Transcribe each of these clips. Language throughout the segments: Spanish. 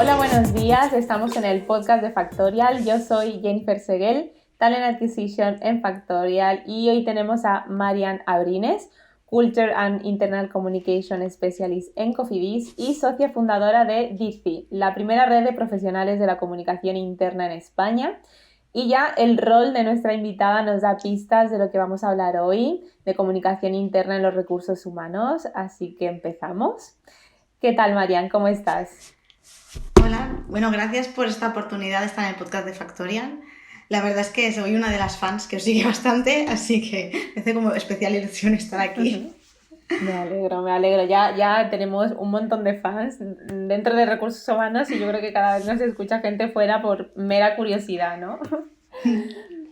Hola, buenos días. Estamos en el podcast de Factorial. Yo soy Jennifer Seguel, Talent Acquisition en Factorial, y hoy tenemos a Marian Abrines, Culture and Internal Communication Specialist en Cofidis y socia fundadora de DICPI, la primera red de profesionales de la comunicación interna en España. Y ya el rol de nuestra invitada nos da pistas de lo que vamos a hablar hoy, de comunicación interna en los recursos humanos. Así que empezamos. ¿Qué tal, Marian? ¿Cómo estás? Hola, bueno, gracias por esta oportunidad de estar en el podcast de Factorial. La verdad es que soy una de las fans que os sigue bastante, así que me hace como especial ilusión estar aquí. Me alegro. Ya tenemos un montón de fans dentro de recursos humanos y yo creo que cada vez nos escucha gente fuera por mera curiosidad, ¿no?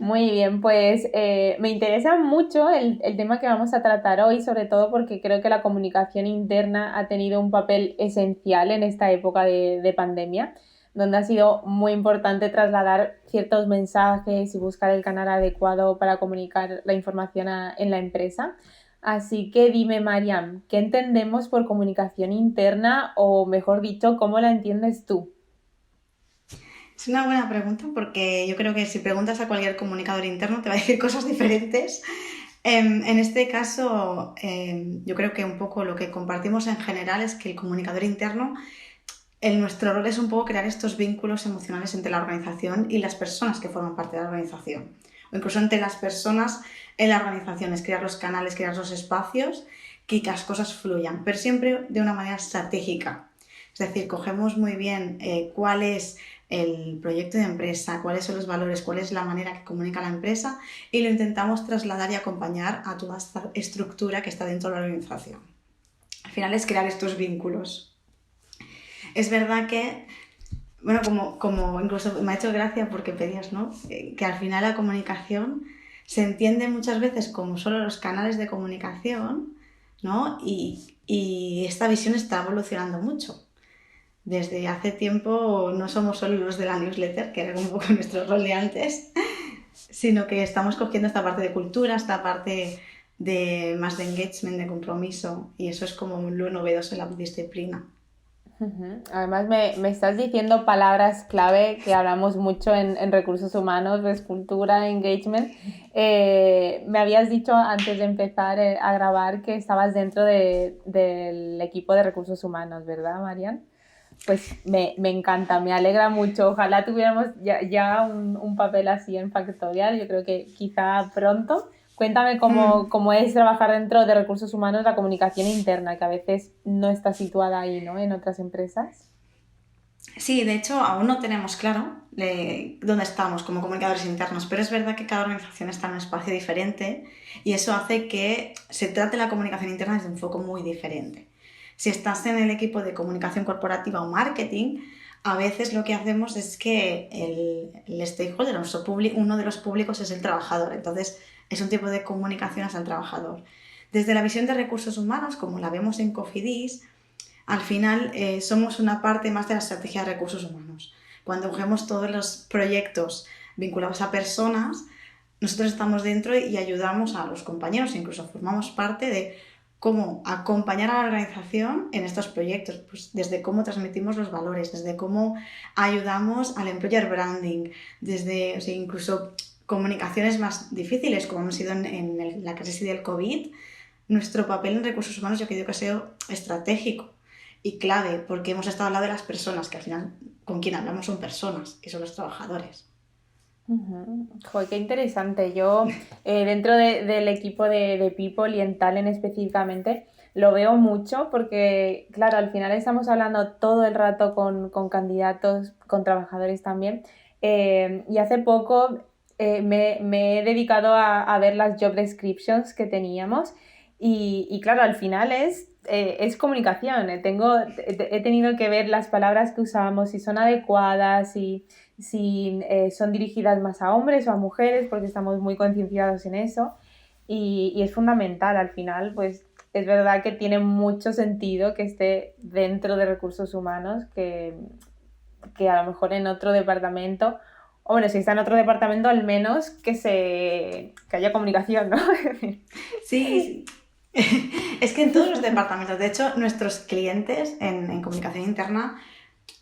Muy bien, pues me interesa mucho el tema que vamos a tratar hoy, sobre todo porque creo que la comunicación interna ha tenido un papel esencial en esta época de pandemia, donde ha sido muy importante trasladar ciertos mensajes y buscar el canal adecuado para comunicar la información en la empresa. Así que dime, Mariam, ¿qué entendemos por comunicación interna o, mejor dicho, cómo la entiendes tú? Es una buena pregunta porque yo creo que si preguntas a cualquier comunicador interno te va a decir cosas diferentes. En este caso, yo creo que un poco lo que compartimos en general es que el comunicador interno, nuestro rol es un poco crear estos vínculos emocionales entre la organización y las personas que forman parte de la organización. O incluso entre las personas en la organización, es crear los canales, crear los espacios, que las cosas fluyan, pero siempre de una manera estratégica. Es decir, cogemos muy bien cuál es el proyecto de empresa, cuáles son los valores, cuál es la manera que comunica la empresa y lo intentamos trasladar y acompañar a toda esta estructura que está dentro de la organización. Al final es crear estos vínculos. Es verdad que, bueno, como incluso me ha hecho gracia porque pedías, ¿no? Que al final la comunicación se entiende muchas veces como solo los canales de comunicación, ¿no? Y esta visión está evolucionando mucho. Desde hace tiempo no somos solo los de la newsletter, que era un poco nuestro rol de antes, sino que estamos cogiendo esta parte de cultura, esta parte de más de engagement, de compromiso, y eso es como lo novedoso en la disciplina. Además, me estás diciendo palabras clave que hablamos mucho en recursos humanos, pues cultura, engagement. Me habías dicho antes de empezar a grabar que estabas dentro del equipo de recursos humanos, ¿verdad, Marian? Pues me encanta, me alegra mucho. Ojalá tuviéramos ya un papel así en Factorial. Yo creo que quizá pronto. Cuéntame cómo es trabajar dentro de recursos humanos la comunicación interna, que a veces no está situada ahí, ¿no? En otras empresas. Sí, de hecho, aún no tenemos claro dónde estamos como comunicadores internos, pero es verdad que cada organización está en un espacio diferente y eso hace que se trate la comunicación interna desde un foco muy diferente. Si estás en el equipo de comunicación corporativa o marketing, a veces lo que hacemos es que el stakeholder, uno de los públicos es el trabajador, entonces es un tipo de comunicación hacia el trabajador. Desde la visión de recursos humanos, como la vemos en Cofidis, al final somos una parte más de la estrategia de recursos humanos. Cuando cogemos todos los proyectos vinculados a personas, nosotros estamos dentro y ayudamos a los compañeros, incluso formamos parte de cómo acompañar a la organización en estos proyectos, pues desde cómo transmitimos los valores, desde cómo ayudamos al employer branding, desde incluso comunicaciones más difíciles, como hemos sido en la crisis del COVID. Nuestro papel en recursos humanos yo creo que ha sido estratégico y clave, porque hemos estado al lado de las personas, que al final con quien hablamos son personas, que son los trabajadores. Joder, qué interesante. Yo, dentro del equipo de People y en Talent específicamente, lo veo mucho porque, claro, al final estamos hablando todo el rato con candidatos, con trabajadores también. Y hace poco me he dedicado a ver las job descriptions que teníamos y claro, al final es comunicación. He tenido que ver las palabras que usábamos, si son adecuadas, si son dirigidas más a hombres o a mujeres, porque estamos muy concienciados en eso y es fundamental al final, pues es verdad que tiene mucho sentido que esté dentro de recursos humanos, que a lo mejor en otro departamento, o bueno, si está en otro departamento, al menos que haya comunicación, ¿no? Sí, es que en todos los departamentos, de hecho, nuestros clientes en comunicación interna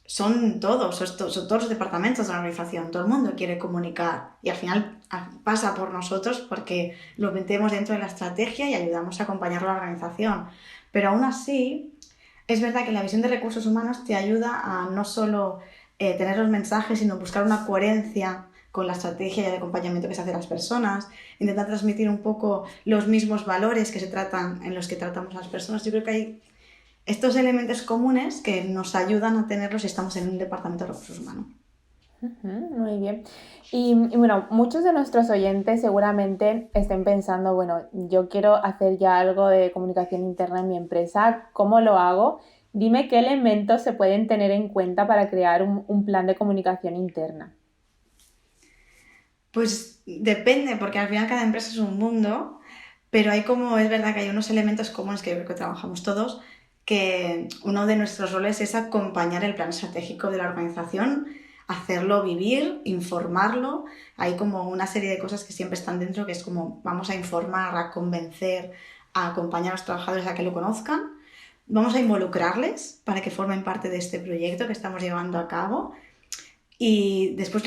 son todos, son todos los departamentos de la organización, todo el mundo quiere comunicar y al final pasa por nosotros porque lo metemos dentro de la estrategia y ayudamos a acompañar a la organización. Pero aún así, es verdad que la visión de recursos humanos te ayuda a no solo tener los mensajes, sino buscar una coherencia con la estrategia y el acompañamiento que se hace a las personas, intentar transmitir un poco los mismos valores que se tratan en los que tratamos a las personas. Yo creo que hay estos elementos comunes que nos ayudan a tenerlos si estamos en un departamento de recursos humanos. Muy bien. Y bueno, muchos de nuestros oyentes seguramente estén pensando, bueno, yo quiero hacer ya algo de comunicación interna en mi empresa, ¿cómo lo hago? Dime qué elementos se pueden tener en cuenta para crear un plan de comunicación interna. Pues depende, porque al final cada empresa es un mundo, pero es verdad que hay unos elementos comunes que yo creo que trabajamos todos, que uno de nuestros roles es acompañar el plan estratégico de la organización, hacerlo vivir, informarlo. Hay como una serie de cosas que siempre están dentro, que es como vamos a informar, a convencer, a acompañar a los trabajadores a que lo conozcan. Vamos a involucrarles para que formen parte de este proyecto que estamos llevando a cabo y después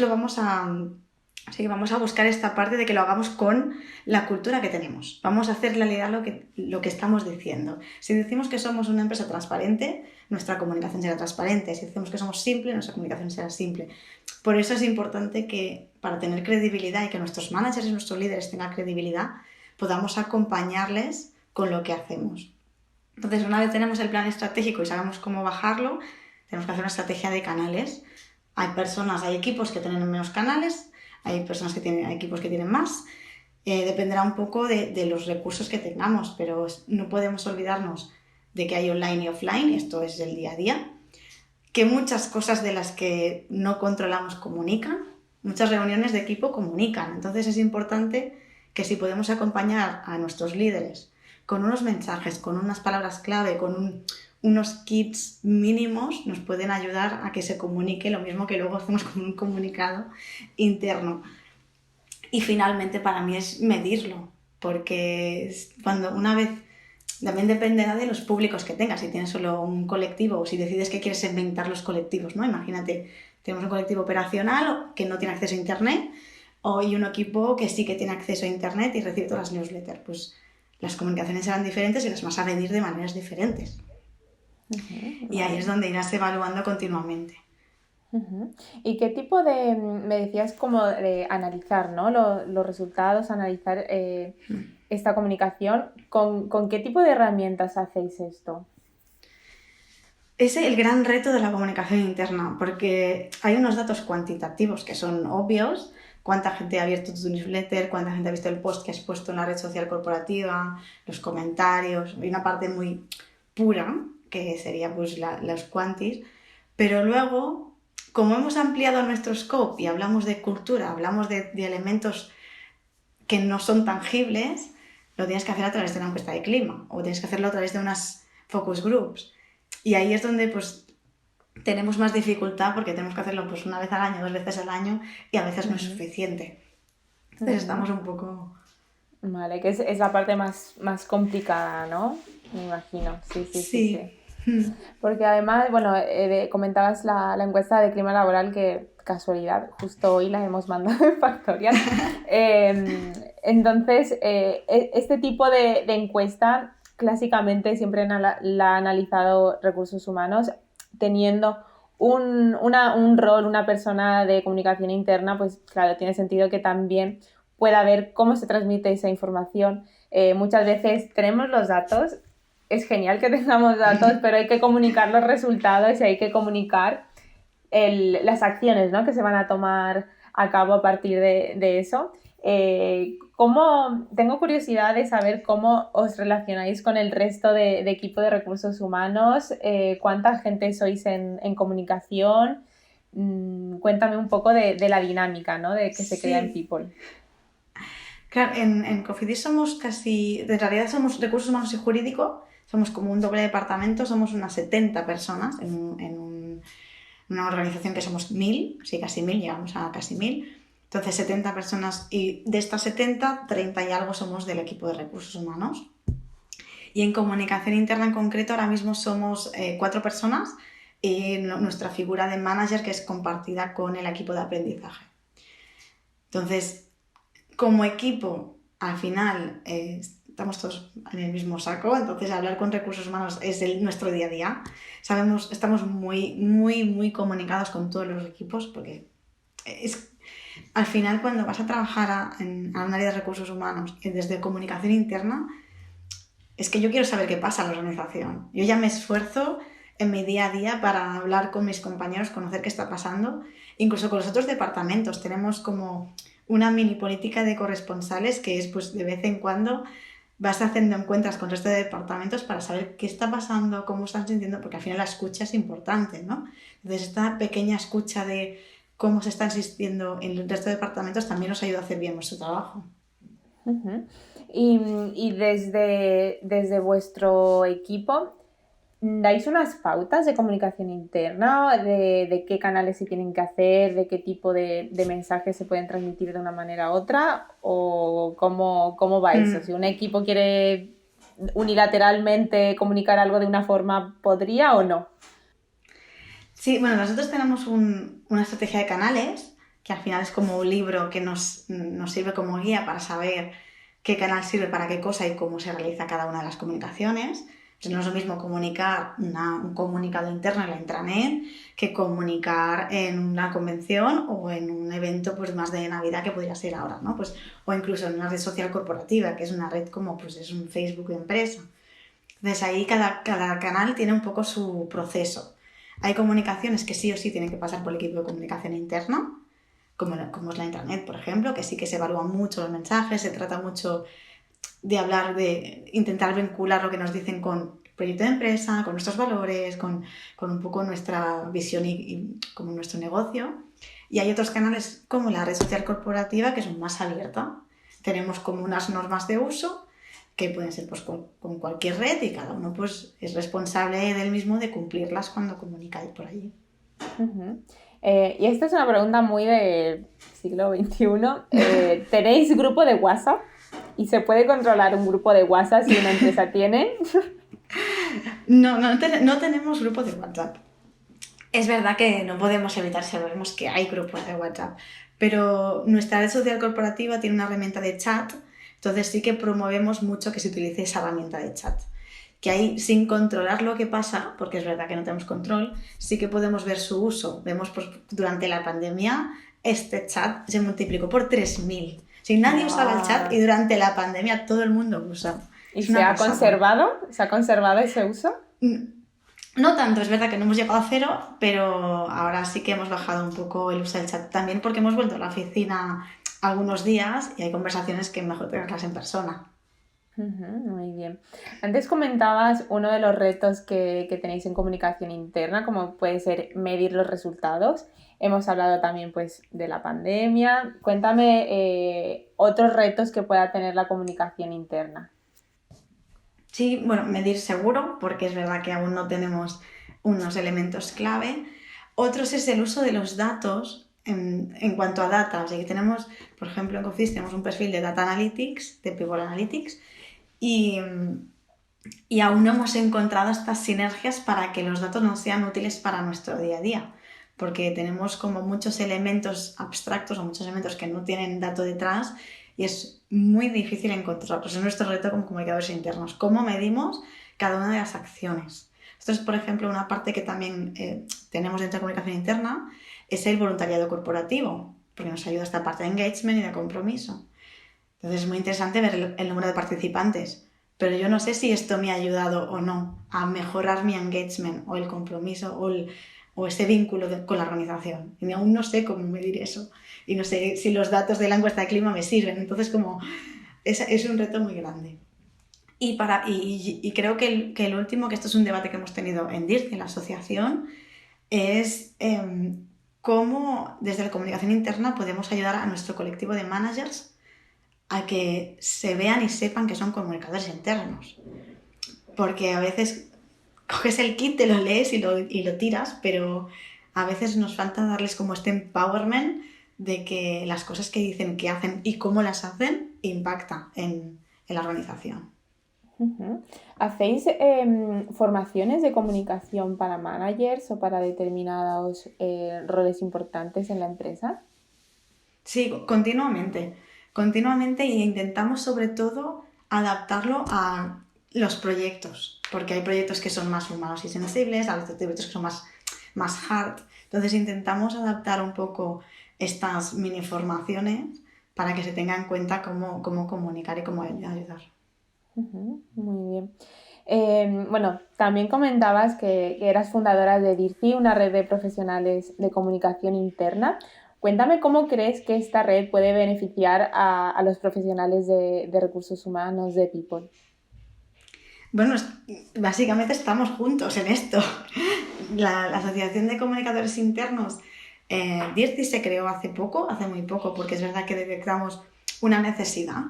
Así que vamos a buscar esta parte de que lo hagamos con la cultura que tenemos. Vamos a hacer realidad lo que estamos diciendo. Si decimos que somos una empresa transparente, nuestra comunicación será transparente. Si decimos que somos simple, nuestra comunicación será simple. Por eso es importante que para tener credibilidad y que nuestros managers y nuestros líderes tengan credibilidad, podamos acompañarles con lo que hacemos. Entonces, una vez tenemos el plan estratégico y sabemos cómo bajarlo, tenemos que hacer una estrategia de canales. Hay equipos que tienen menos canales, hay equipos que tienen más. Dependerá un poco de los recursos que tengamos, pero no podemos olvidarnos de que hay online y offline, esto es el día a día, que muchas cosas de las que no controlamos comunican, muchas reuniones de equipo comunican. Entonces es importante que si podemos acompañar a nuestros líderes con unos mensajes, con unas palabras clave, con unos kits mínimos, nos pueden ayudar a que se comunique lo mismo que luego hacemos con un comunicado interno. Y finalmente para mí es medirlo, porque cuando una vez también dependerá de los públicos que tengas, si tienes solo un colectivo o si decides que quieres segmentar los colectivos, ¿no? Imagínate, tenemos un colectivo operacional que no tiene acceso a internet y un equipo que sí que tiene acceso a internet y recibe todas las newsletters. Pues las comunicaciones serán diferentes y las vas a medir de maneras diferentes. Y ahí es donde irás evaluando continuamente. ¿Y qué tipo me decías como de analizar, ¿no? Los resultados, analizar esta comunicación, ¿con qué tipo de herramientas hacéis esto? Es el gran reto de la comunicación interna, porque hay unos datos cuantitativos que son obvios: cuánta gente ha abierto tu newsletter, cuánta gente ha visto el post que has puesto en la red social corporativa, los comentarios, y una parte muy pura, que sería pues los quantis, pero luego, como hemos ampliado nuestro scope y hablamos de cultura, hablamos de elementos que no son tangibles, lo tienes que hacer a través de una encuesta de clima o tienes que hacerlo a través de unas focus groups. Y ahí es donde pues tenemos más dificultad porque tenemos que hacerlo pues una vez al año, 2 veces al año y a veces no es suficiente. Entonces estamos un poco... Vale, que es la parte más complicada, ¿no? Me imagino, sí. Porque además, bueno, comentabas la encuesta de clima laboral, que casualidad, justo hoy la hemos mandado en Factorial. Entonces, este tipo de encuesta clásicamente siempre la ha analizado recursos humanos, teniendo un rol, una persona de comunicación interna, pues claro, tiene sentido que también pueda ver cómo se transmite esa información. Muchas veces tenemos los datos, es genial que tengamos datos, pero hay que comunicar los resultados y hay que comunicar las acciones, ¿no?, que se van a tomar a cabo a partir de eso. Tengo curiosidad de saber cómo os relacionáis con el resto de equipo de recursos humanos, cuánta gente sois en comunicación. Cuéntame un poco de la dinámica, ¿no?, de que se crea en People. Claro, en Cofidis en realidad somos recursos humanos y jurídico, somos como un doble departamento, somos unas 70 personas en una organización que somos 1000, sí, casi 1000, llegamos a casi 1000. Entonces 70 personas y de estas 70, 30 y algo somos del equipo de recursos humanos. Y en comunicación interna en concreto ahora mismo somos 4 personas, y nuestra figura de manager, que es compartida con el equipo de aprendizaje. Entonces, como equipo, al final estamos todos en el mismo saco, entonces hablar con recursos humanos es nuestro día a día. Estamos muy, muy, muy comunicados con todos los equipos, porque al final, cuando vas a trabajar a un área de recursos humanos desde comunicación interna, es que yo quiero saber qué pasa en la organización. Yo ya me esfuerzo en mi día a día para hablar con mis compañeros, conocer qué está pasando. Incluso con los otros departamentos tenemos como una mini política de corresponsales, que es pues de vez en cuando vas haciendo encuentras con el resto de departamentos para saber qué está pasando, cómo están sintiendo, porque al final la escucha es importante, ¿no? Entonces esta pequeña escucha de cómo se está sintiendo en el resto de departamentos también nos ayuda a hacer bien nuestro trabajo. Uh-huh. Y desde vuestro equipo, ¿dais unas pautas de comunicación interna, de qué canales se tienen que hacer, de qué tipo de mensajes se pueden transmitir de una manera u otra? ¿O cómo va eso? Si un equipo quiere unilateralmente comunicar algo de una forma, ¿podría o no? Sí, bueno, nosotros tenemos una estrategia de canales, que al final es como un libro que nos sirve como guía para saber qué canal sirve para qué cosa y cómo se realiza cada una de las comunicaciones. Entonces, no es lo mismo comunicar un comunicado interno en la intranet que comunicar en una convención o en un evento pues, más de Navidad, que podría ser ahora, ¿no? Pues, o incluso en una red social corporativa, que es una red como pues, es un Facebook de empresa. Entonces ahí cada canal tiene un poco su proceso. Hay comunicaciones que sí o sí tienen que pasar por el equipo de comunicación interna, como es la intranet, por ejemplo, que sí que se evalúan mucho los mensajes, se trata mucho de hablar, de intentar vincular lo que nos dicen con el proyecto de empresa, con nuestros valores, con un poco nuestra visión y como nuestro negocio. Y hay otros canales como la red social corporativa que son más abierta. Tenemos como unas normas de uso que pueden ser pues, con cualquier red y cada uno pues, es responsable del mismo de cumplirlas cuando comunica por allí. Uh-huh. Y esta es una pregunta muy del siglo XXI. ¿Tenéis grupo de WhatsApp? ¿Y se puede controlar un grupo de WhatsApp si una empresa tiene? No tenemos grupo de WhatsApp. Es verdad que no podemos evitar, sabemos que hay grupos de WhatsApp, pero nuestra red social corporativa tiene una herramienta de chat, entonces sí que promovemos mucho que se utilice esa herramienta de chat. Que ahí, sin controlar lo que pasa, porque es verdad que no tenemos control, sí que podemos ver su uso. Vemos, pues, durante la pandemia, este chat se multiplicó por 3.000. Si nadie usaba el chat y durante la pandemia todo el mundo lo usaba. ¿Y se ha conservado? ¿Se ha conservado ese uso? No tanto, es verdad que no hemos llegado a cero, pero ahora sí que hemos bajado un poco el uso del chat. También porque hemos vuelto a la oficina algunos días y hay conversaciones que mejor tenerlas en persona. Muy bien. Antes comentabas uno de los retos que tenéis en comunicación interna, como puede ser medir los resultados. Hemos hablado también pues, de la pandemia. Cuéntame otros retos que pueda tener la comunicación interna. Sí, bueno, medir seguro, porque es verdad que aún no tenemos unos elementos clave. Otros es el uso de los datos en cuanto a data. O sea, que tenemos, por ejemplo, en Cofis tenemos un perfil de Data Analytics, de People Analytics, y aún no hemos encontrado estas sinergias para que los datos no sean útiles para nuestro día a día, porque tenemos como muchos elementos abstractos o muchos elementos que no tienen dato detrás y es muy difícil encontrarlos. Es nuestro reto como comunicadores internos. ¿Cómo medimos cada una de las acciones? Esto es, por ejemplo, una parte que también tenemos dentro de comunicación interna, es el voluntariado corporativo, porque nos ayuda esta parte de engagement y de compromiso. Entonces es muy interesante ver el número de participantes, pero yo no sé si esto me ha ayudado o no a mejorar mi engagement o el compromiso o ese vínculo con la organización. Y aún no sé cómo medir eso. Y no sé si los datos de la encuesta de clima me sirven. Entonces como es un reto muy grande. Y creo que el último, que esto es un debate que hemos tenido en DIRC, en la asociación, es cómo desde la comunicación interna podemos ayudar a nuestro colectivo de managers a que se vean y sepan que son comunicadores internos. Porque a veces coges el kit, te lo lees y lo tiras, pero a veces nos falta darles como este empowerment de que las cosas que dicen, que hacen y cómo las hacen impacta en la organización. Ujú. ¿Hacéis formaciones de comunicación para managers o para determinados roles importantes en la empresa? Sí, continuamente, continuamente e intentamos sobre todo adaptarlo a los proyectos, porque hay proyectos que son más humanos y sensibles, hay otros proyectos que son más hard. Entonces intentamos adaptar un poco estas mini formaciones para que se tenga en cuenta cómo comunicar y cómo ayudar. Ujú, muy bien. Bueno, también comentabas que eras fundadora de DIRCI, una red de profesionales de comunicación interna. Cuéntame cómo crees que esta red puede beneficiar a los profesionales de recursos humanos, de People. Bueno, básicamente estamos juntos en esto. La Asociación de Comunicadores Internos, DIRCI, se creó hace poco, hace muy poco, porque es verdad que detectamos una necesidad.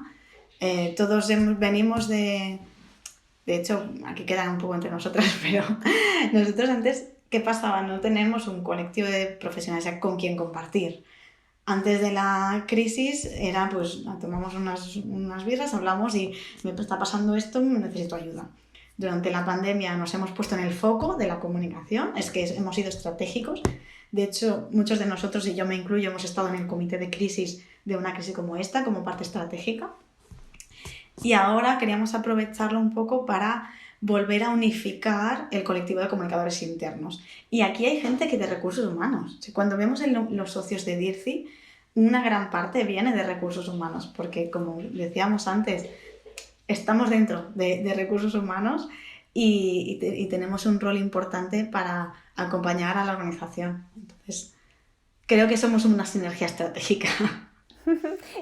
Todos venimos de hecho, aquí quedan un poco entre nosotras, pero nosotros antes, ¿qué pasaba? No tenemos un colectivo de profesionales con quien compartir. Antes de la crisis era pues tomamos unas birras, hablamos y me está pasando esto, necesito ayuda. Durante la pandemia nos hemos puesto en el foco de la comunicación, es que hemos sido estratégicos. De hecho, muchos de nosotros, y yo me incluyo, hemos estado en el comité de crisis de una crisis como esta, como parte estratégica. Y ahora queríamos aprovecharlo un poco para volver a unificar el colectivo de comunicadores internos. Y aquí hay gente que de recursos humanos. Cuando vemos los socios de DIRCI, una gran parte viene de recursos humanos, porque como decíamos antes, estamos dentro de recursos humanos y tenemos un rol importante para acompañar a la organización. Entonces, creo que somos una sinergia estratégica.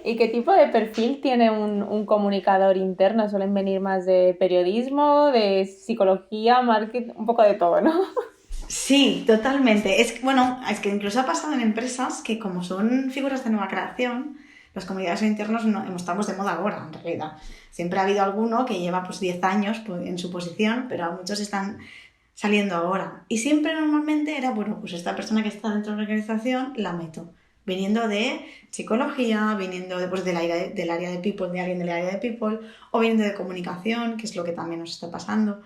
¿Y qué tipo de perfil tiene un comunicador interno? ¿Suelen venir más de periodismo, de psicología, marketing, un poco de todo, ¿no? Sí, totalmente. Bueno, es que incluso ha pasado en empresas que como son figuras de nueva creación, los comunicadores internos no estamos de moda ahora, en realidad. Siempre ha habido alguno que lleva pues 10 años pues, en su posición, pero muchos están saliendo ahora. Y siempre normalmente era, bueno, pues esta persona que está dentro de la organización la meto. Viniendo de psicología, viniendo de, pues, del área de people, de alguien del área de people, o viniendo de comunicación, que es lo que también nos está pasando.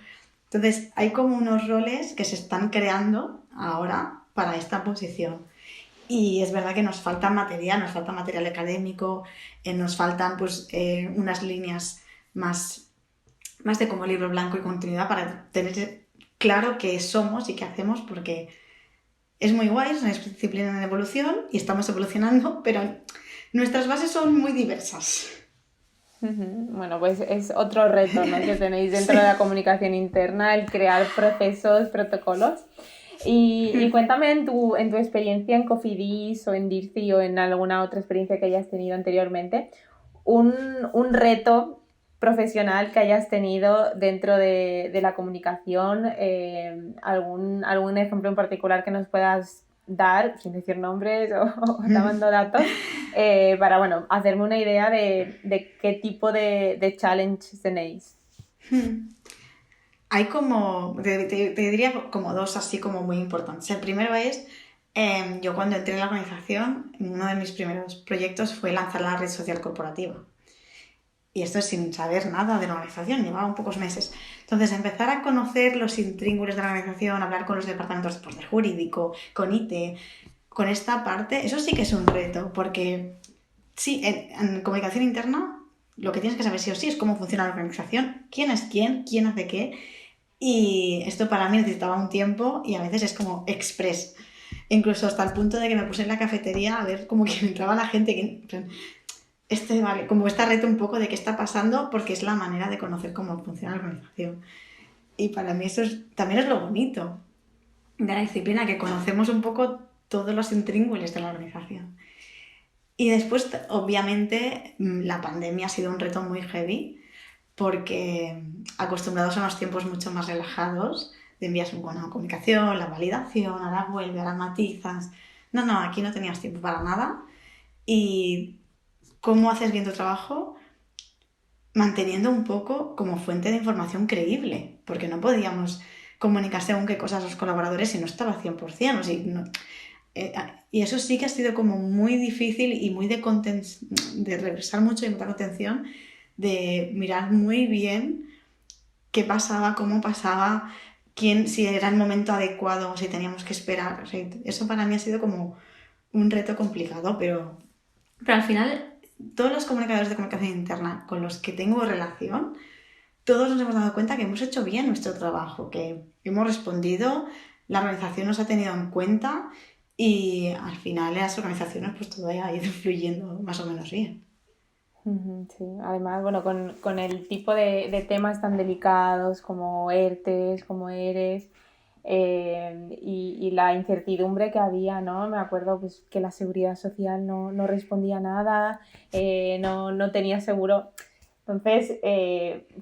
Entonces, hay como unos roles que se están creando ahora para esta posición. Y es verdad que nos falta material académico, nos faltan pues, unas líneas más de como libro blanco y continuidad para tener claro qué somos y qué hacemos, porque es muy guay, es una disciplina en evolución y estamos evolucionando, pero nuestras bases son muy diversas. Bueno, pues es otro reto, ¿no? Que tenéis dentro de la Sí. comunicación interna, el crear procesos, protocolos. Y cuéntame en tu experiencia en Cofidis o en DIRCI o en alguna otra experiencia que hayas tenido anteriormente, un reto profesional que hayas tenido dentro de la comunicación, algún ejemplo en particular que nos puedas dar, sin decir nombres o dando datos, para, bueno, hacerme una idea de qué tipo de challenge tenéis. Hay como, te diría como dos así como muy importantes. El primero es, yo cuando entré en la organización, uno de mis primeros proyectos fue lanzar la red social corporativa. Y esto es sin saber nada de la organización, llevaba un pocos meses. Entonces, empezar a conocer los intríngulis de la organización, hablar con los departamentos pues, del jurídico, con IT, con esta parte, eso sí que es un reto, porque sí, en comunicación interna lo que tienes que saber sí o sí es cómo funciona la organización, quién hace qué, y esto para mí necesitaba un tiempo y a veces es como express. Incluso hasta el punto de que me puse en la cafetería a ver como que entraba la gente, vale, como esta reto un poco de qué está pasando, porque es la manera de conocer cómo funciona la organización. Y para mí eso también es lo bonito de la disciplina, que conocemos un poco todos los intríngulis de la organización. Y después, obviamente, la pandemia ha sido un reto muy heavy, porque acostumbrados a unos tiempos mucho más relajados, de envías una comunicación, la validación, ahora vuelve, ahora matizas. No, no, aquí no tenías tiempo para nada. Y cómo haces bien tu trabajo manteniendo un poco como fuente de información creíble, porque no podíamos comunicar según qué cosas a los colaboradores si no estaba 100%. O si no, y eso sí que ha sido como muy difícil y muy de revisar mucho y mucha contención, de mirar muy bien qué pasaba, cómo pasaba, quién, si era el momento adecuado, si teníamos que esperar. O sea, eso para mí ha sido como un reto complicado, pero al final todos los comunicadores de comunicación interna con los que tengo relación, todos nos hemos dado cuenta que hemos hecho bien nuestro trabajo, que hemos respondido, la organización nos ha tenido en cuenta y al final en las organizaciones pues todo ha ido fluyendo más o menos bien. Ujú, sí, además, bueno, con el tipo de temas tan delicados como ERTES, como ERES, y la incertidumbre que había, ¿no? Me acuerdo pues, que la seguridad social no respondía nada, no tenía seguro. Entonces,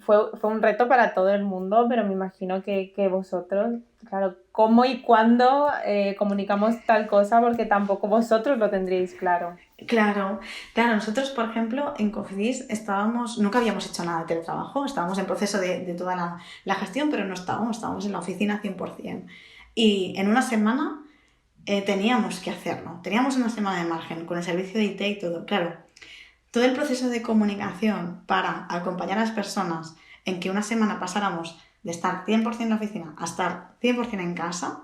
fue un reto para todo el mundo, pero me imagino que vosotros, claro, ¿cómo y cuándo comunicamos tal cosa? Porque tampoco vosotros lo tendríais claro. Claro, claro, nosotros, por ejemplo, en Cofidis nunca habíamos hecho nada de teletrabajo, estábamos en proceso de toda la gestión, pero no estábamos en la oficina 100%. Y en una semana teníamos que hacerlo, teníamos una semana de margen con el servicio de IT y todo. Claro, todo el proceso de comunicación para acompañar a las personas en que una semana pasáramos de estar 100% en la oficina a estar 100% en casa,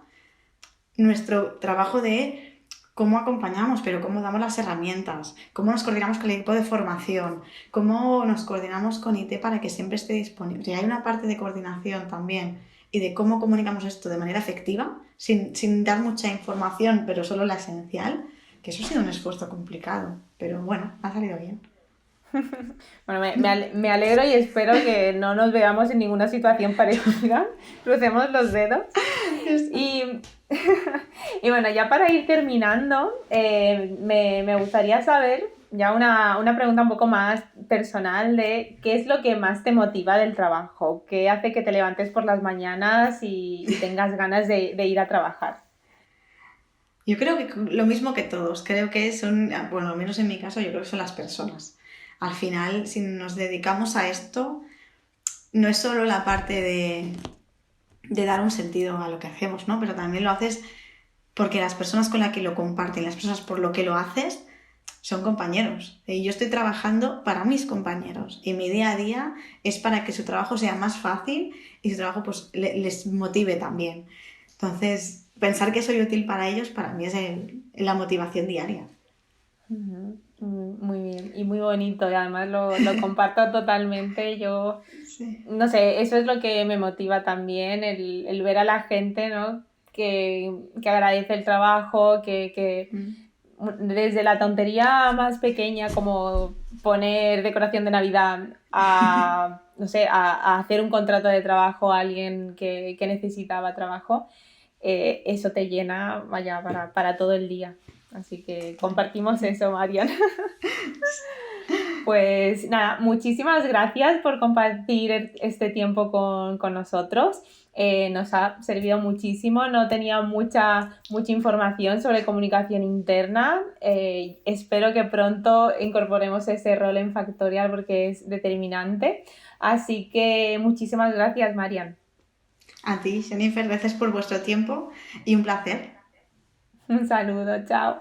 nuestro trabajo de cómo acompañamos, pero cómo damos las herramientas, cómo nos coordinamos con el equipo de formación, cómo nos coordinamos con IT para que siempre esté disponible. Y hay una parte de coordinación también y de cómo comunicamos esto de manera efectiva, sin dar mucha información, pero solo la esencial, que eso ha sido un esfuerzo complicado, pero bueno, ha salido bien. Bueno, me alegro y espero que no nos veamos en ninguna situación parecida. Crucemos los dedos. Eso. Y, y bueno, ya para ir terminando, me gustaría saber ya una pregunta un poco más personal de qué es lo que más te motiva del trabajo, qué hace que te levantes por las mañanas y tengas ganas de ir a trabajar. Yo creo que lo mismo que todos, creo que son, bueno, al menos en mi caso, yo creo que son las personas. Al final, si nos dedicamos a esto, no es solo la parte de dar un sentido a lo que hacemos, ¿no? Pero también lo haces porque las personas con las que lo comparten, las personas por lo que lo haces, son compañeros. Y yo estoy trabajando para mis compañeros. Y mi día a día es para que su trabajo sea más fácil y su trabajo pues les motive también. Entonces, pensar que soy útil para ellos, para mí es la motivación diaria. Ujú, muy bien y muy bonito y además lo comparto totalmente. Yo, Sí. no sé, eso es lo que me motiva también, el ver a la gente, ¿no? Que agradece el trabajo, que Mm. desde la tontería más pequeña como poner decoración de Navidad a, no sé, a hacer un contrato de trabajo a alguien que necesitaba trabajo, eso te llena, vaya, para todo el día. Así que compartimos eso, Marian. Pues nada, muchísimas gracias por compartir este tiempo con nosotros. Nos ha servido muchísimo. No tenía mucha información sobre comunicación interna. Espero que pronto incorporemos ese rol en Factorial porque es determinante. Así que muchísimas gracias, Marian. A ti, Jennifer, gracias por vuestro tiempo y un placer. Un saludo, chao.